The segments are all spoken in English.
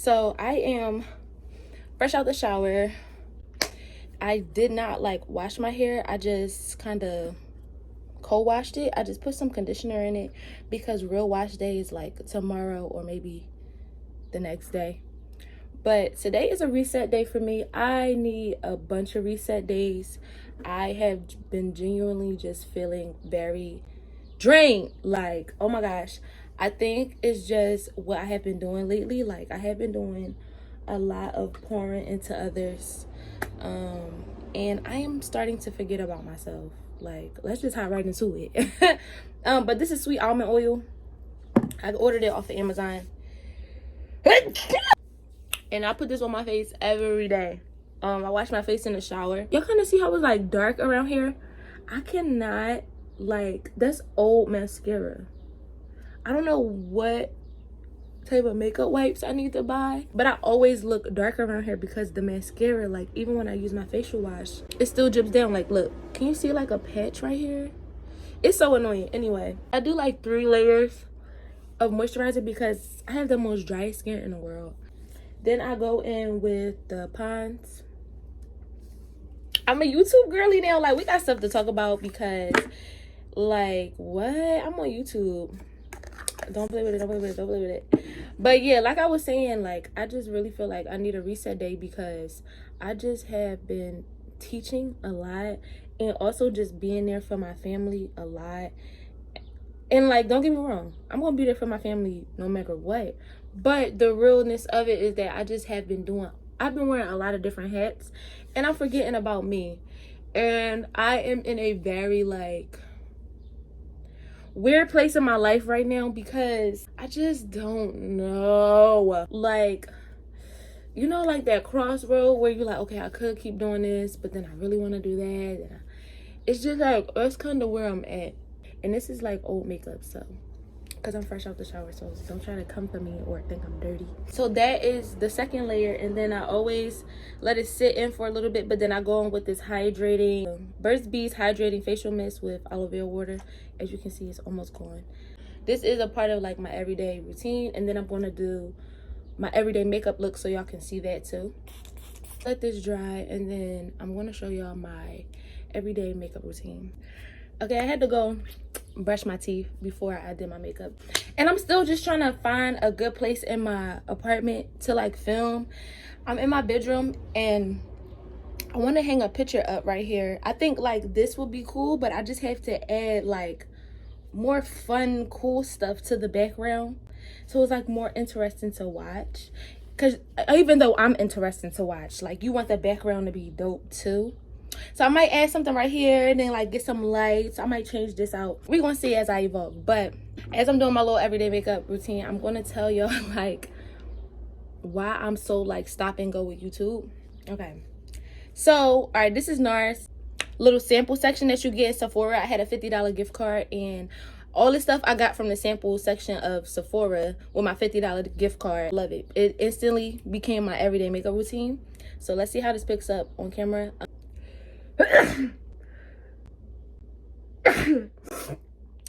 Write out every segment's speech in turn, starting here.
So I am fresh out the shower. I did not like wash my hair. I just kind of co-washed it. I just put some conditioner in it because real wash day is like tomorrow or maybe the next day. But today is a reset day for me. I need a bunch of reset days. I have been genuinely just feeling very drained. Like, oh my gosh. I think it's just what I have been doing lately. Like, I have been doing a lot of pouring into others. And I am starting to forget about myself. Like, let's just hop right into it. But this is sweet almond oil. I ordered it off of Amazon. And I put this on my face every day. I wash my face in the shower. Y'all kind of see how it's like dark around here? I cannot, like, that's old mascara. I don't know what type of makeup wipes I need to buy, but I always look dark around here because the mascara, like, even when I use my facial wash, it still drips down. Like, look, can you see like a patch right here? It's so annoying. Anyway, I do like 3 layers of moisturizer because I have the most dry skin in the world. Then I go in with the Pond's. I'm a YouTube girly now. Like, we got stuff to talk about because, like, what? I'm on YouTube. Don't play with it, don't play with it, don't play with it. But yeah, like I was saying, like, I just really feel like I need a reset day because I just have been teaching a lot and also just being there for my family a lot. And, like, don't get me wrong, I'm gonna be there for my family no matter what. But the realness of it is that I just have been I've been wearing a lot of different hats and I'm forgetting about me. And I am in a very, like, weird place in my life right now because I just don't know. Like, you know, like that crossroad where you're like, okay, I could keep doing this, but then I really want to do that. It's just like, that's kind of where I'm at. And this is like old makeup, so, because I'm fresh out the shower, so don't try to come for me or think I'm dirty. So that is the second layer, and then I always let it sit in for a little bit, but then I go on with this hydrating Burt's Bees hydrating facial mist with aloe vera water. As you can see, it's almost gone. This is a part of like my everyday routine, and then I'm going to do my everyday makeup look so y'all can see that too. Let this dry, and then I'm going to show y'all my everyday makeup routine. Okay, I had to go brush my teeth before I did my makeup, and I'm still just trying to find a good place in my apartment to like film. I'm in my bedroom and I want to hang a picture up right here. I think like this will be cool, but I just have to add like more fun, cool stuff to the background so it's like more interesting to watch. Because even though I'm interesting to watch, like, you want the background to be dope too. So I might add something right here and then like get some lights. I might change this out. We're gonna see as I evolve. But as I'm doing my little everyday makeup routine, I'm gonna tell y'all like why I'm so like stop and go with YouTube. Okay, so all right, this is NARS little sample section that you get in Sephora. I had a $50 gift card, and all the stuff I got from the sample section of Sephora with my $50 gift card. Love it. It instantly became my everyday makeup routine. So let's see how this picks up on camera.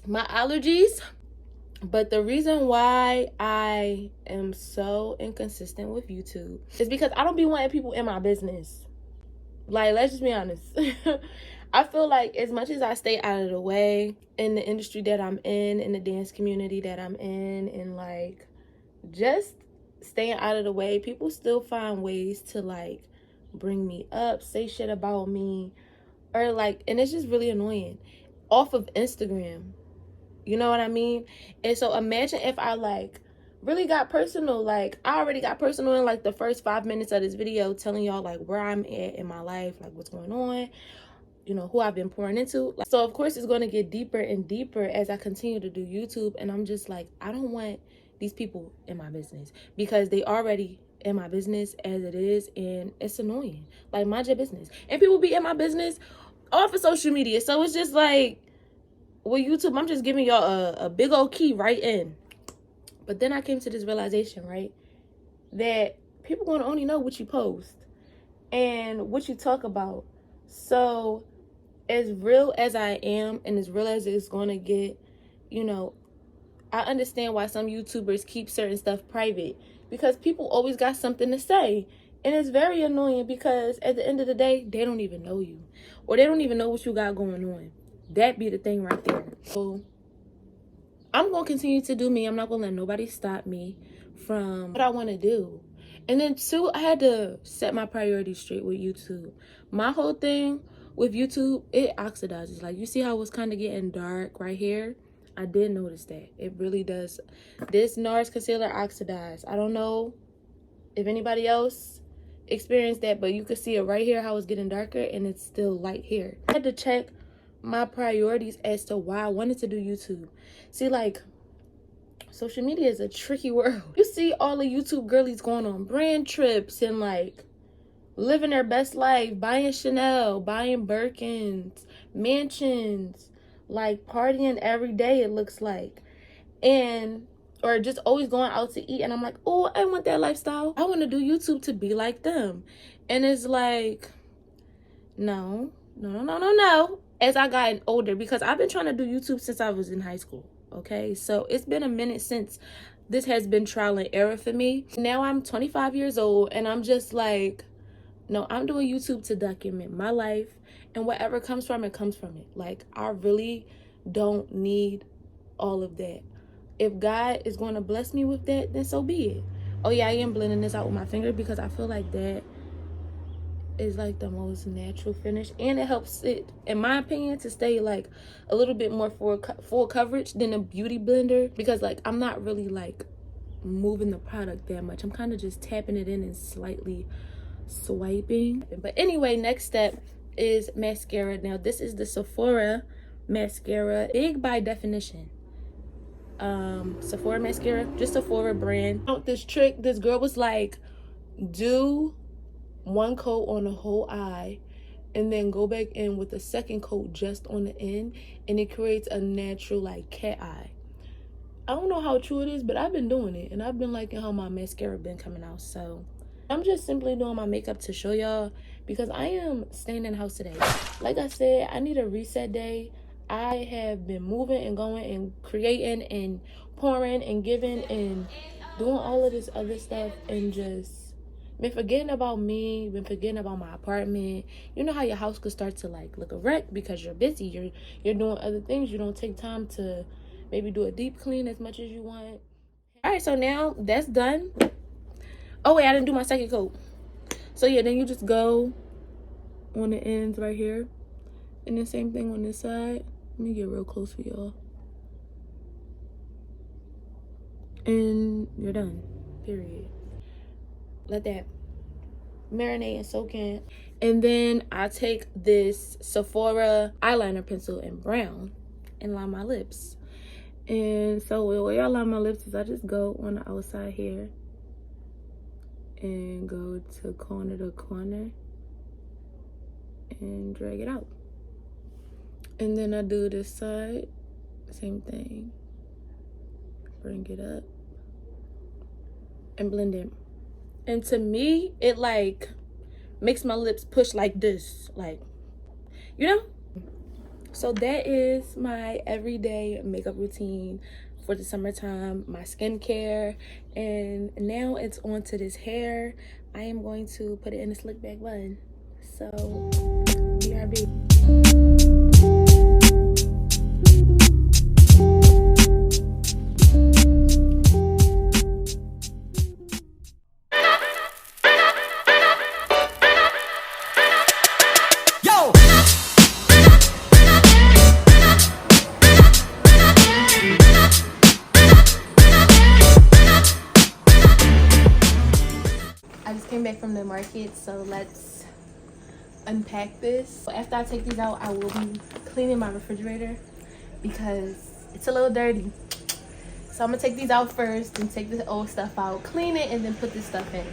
My allergies, but the reason why I am so inconsistent with YouTube is because I don't be wanting people in my business. Like, let's just be honest. I feel like as much as I stay out of the way in the industry that I'm in the dance community that I'm in, and like just staying out of the way, people still find ways to like bring me up, say shit about me, or like, and it's just really annoying off of Instagram. You know what I mean? And so imagine if I like really got personal. Like, I already got personal in like the first 5 minutes of this video, telling y'all like where I'm at in my life, like what's going on, you know, who I've been pouring into. So of course it's going to get deeper and deeper as I continue to do YouTube. And I'm just like, I don't want these people in my business because they already in my business as it is, and it's annoying. Like, mind your business. And people be in my business off of social media. So it's just like, with YouTube, I'm just giving y'all a big old key right in. But then I came to this realization, right, that people gonna only know what you post and what you talk about. So as real as I am and as real as it's gonna get, you know, I understand why some YouTubers keep certain stuff private, because people always got something to say. And it's very annoying because at the end of the day, they don't even know you. Or they don't even know what you got going on. That be the thing right there. So I'm going to continue to do me. I'm not going to let nobody stop me from what I want to do. And then two, I had to set my priorities straight with YouTube. My whole thing with YouTube, it oxidizes. Like, you see how it's kind of getting dark right here? I did notice that. It really does. This NARS concealer oxidized. I don't know if anybody else experienced that, but you can see it right here how it's getting darker and it's still light here. I had to check my priorities as to why I wanted to do YouTube. See, like, social media is a tricky world. You see all the YouTube girlies going on brand trips and like living their best life, buying Chanel, buying Birkins, mansions, like partying every day, it looks like. And or just always going out to eat, and I'm like, oh, I want that lifestyle. I want to do YouTube to be like them. And it's like, no. As I gotten older, because I've been trying to do YouTube since I was in high school. Okay, so it's been a minute since this has been trial and error for me. Now I'm 25 years old, and I'm just like, no, I'm doing YouTube to document my life, and whatever comes from it, comes from it. Like, I really don't need all of that. If God is going to bless me with that, then so be it. Oh yeah, I am blending this out with my finger because I feel like that is like the most natural finish, and it helps it, in my opinion, to stay like a little bit more full coverage than a beauty blender, because like I'm not really like moving the product that much. I'm kind of just tapping it in and slightly swiping. But anyway, next step is mascara. Now this is the Sephora mascara, big by definition. Sephora mascara, just Sephora brand. This trick, this girl was like, do one coat on the whole eye and then go back in with a second coat just on the end, and it creates a natural like cat eye. I don't know how true it is, but I've been doing it and I've been liking how my mascara been coming out. So I'm just simply doing my makeup to show y'all, because I am staying in the house today. Like I said, I need a reset day. I have been moving and going and creating and pouring and giving and doing all of this other stuff, and just been forgetting about me, been forgetting about my apartment. You know how your house could start to like look a wreck because you're busy, you're doing other things. You don't take time to maybe do a deep clean as much as you want. All right, so now that's done. Oh wait, I didn't do my second coat. So yeah, then you just go on the ends right here, and the same thing on this side. Let me get real close for y'all. And you're done, period. Let that marinate and soak in. And then I take this Sephora eyeliner pencil in brown and line my lips. And so the way I line my lips is I just go on the outside here and go to corner to corner and drag it out. And then I do this side, same thing. Bring it up and blend it. And to me, it like makes my lips push like this, like, you know? So that is my everyday makeup routine for the summertime, my skincare. And now it's on to this hair. I am going to put it in a slick back bun. So, BRB. Back from the market, so let's unpack this. After I take these out, I will be cleaning my refrigerator because it's a little dirty. So I'm gonna take these out first and take the old stuff out, clean it, and then put this stuff in.